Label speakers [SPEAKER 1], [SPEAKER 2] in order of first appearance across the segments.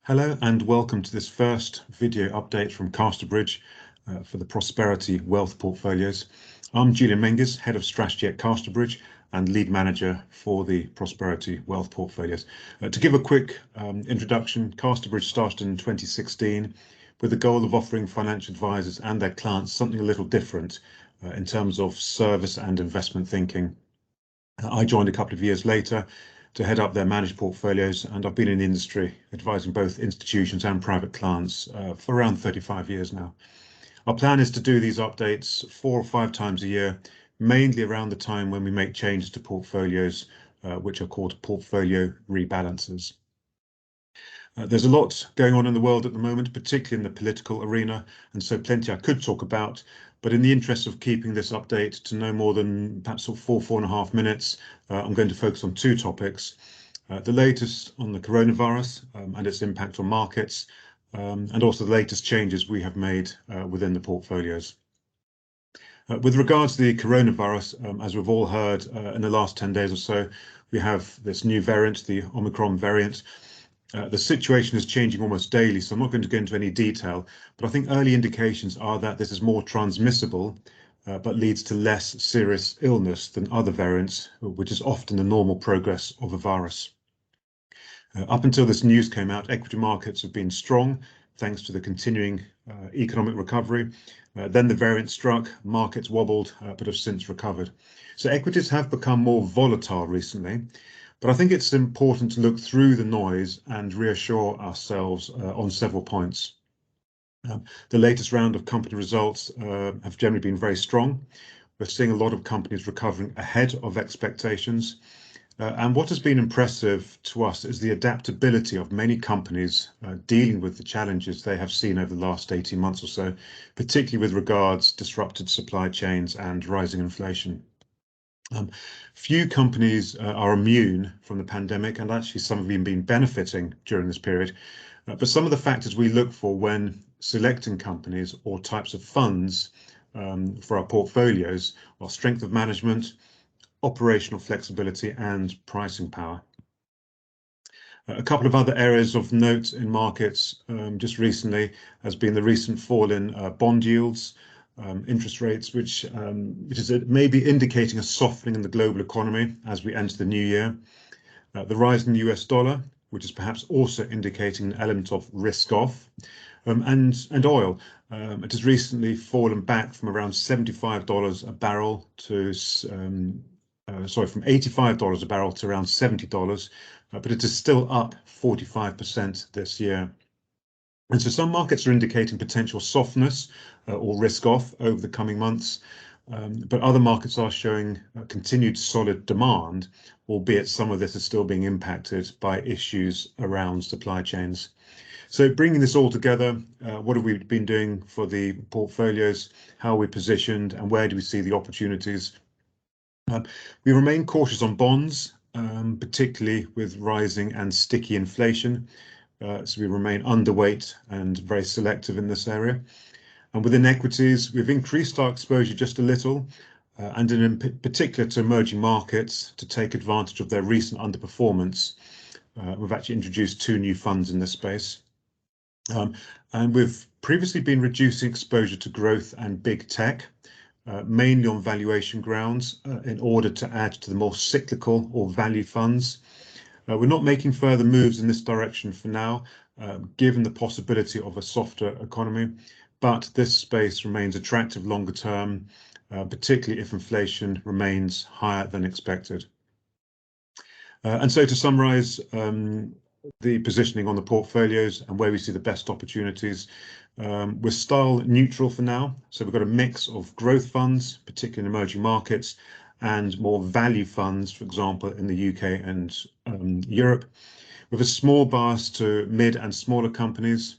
[SPEAKER 1] Hello and welcome to this first video update from Casterbridge for the Prosperity Wealth Portfolios. I'm Julian Menges, Head of Strategy at Casterbridge and Lead Manager for the Prosperity Wealth Portfolios. To give a quick introduction, Casterbridge started in 2016 with the goal of offering financial advisors and their clients something a little different in terms of service and investment thinking. I joined a couple of years later to head up their managed portfolios, and I've been in the industry advising both institutions and private clients for around 35 years now. Our plan is to do these updates 4 or 5 times a year, mainly around the time when we make changes to portfolios, which are called portfolio rebalances. There's a lot going on in the world at the moment, particularly in the political arena, and so plenty I could talk about. But in the interest of keeping this update to no more than perhaps 4.5 minutes, I'm going to focus on 2 topics. The latest on the coronavirus and its impact on markets, and also the latest changes we have made within the portfolios. With regards to the coronavirus, as we've all heard in the last 10 days or so, we have this new variant, the Omicron variant. The situation is changing almost daily, so I'm not going to go into any detail, but I think early indications are that this is more transmissible, but leads to less serious illness than other variants, which is often the normal progress of a virus. Up until this news came out, equity markets have been strong, thanks to the continuing economic recovery. Then the variant struck, markets wobbled, but have since recovered. So equities have become more volatile recently. But I think it's important to look through the noise and reassure ourselves on several points. The latest round of company results have generally been very strong. We're seeing a lot of companies recovering ahead of expectations. And what has been impressive to us is the adaptability of many companies dealing with the challenges they have seen over the last 18 months or so, particularly with regards to disrupted supply chains and rising inflation. Few companies are immune from the pandemic, and actually some have even been benefiting during this period. But some of the factors we look for when selecting companies or types of funds for our portfolios are strength of management, operational flexibility, and pricing power. A couple of other areas of note in markets just recently has been the recent fall in bond yields. Interest rates, which is maybe indicating a softening in the global economy as we enter the new year. The rise in the US dollar, which is perhaps also indicating an element of risk off, and oil. It has recently fallen back from around $75 a barrel to, from $85 a barrel to around $70, but it is still up 45% this year. And so some markets are indicating potential softness or risk off over the coming months, but other markets are showing continued solid demand, albeit some of this is still being impacted by issues around supply chains. So bringing this all together, what have we been doing for the portfolios? How are we positioned, and where do we see the opportunities? We remain cautious on bonds, particularly with rising and sticky inflation. So we remain underweight and very selective in this area. And within equities, we've increased our exposure just a little, and in particular to emerging markets to take advantage of their recent underperformance. We've actually introduced 2 new funds in this space. And we've previously been reducing exposure to growth and big tech, mainly on valuation grounds, in order to add to the more cyclical or value funds. We're not making further moves in this direction for now, given the possibility of a softer economy, but this space remains attractive longer term, particularly if inflation remains higher than expected. And so to summarize the positioning on the portfolios and where we see the best opportunities, we're style neutral for now. So we've got a mix of growth funds, particularly in emerging markets, and more value funds, for example, in the UK and Europe, with a small bias to mid and smaller companies.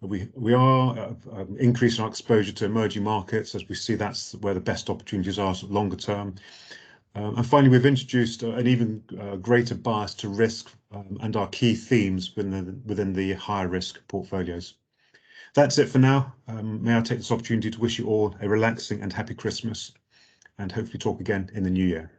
[SPEAKER 1] We are increasing our exposure to emerging markets, as we see that's where the best opportunities are longer term. And finally, we've introduced an even greater bias to risk and our key themes within the higher risk portfolios. That's it for now. May I take this opportunity to wish you all a relaxing and happy Christmas, and hopefully talk again in the new year.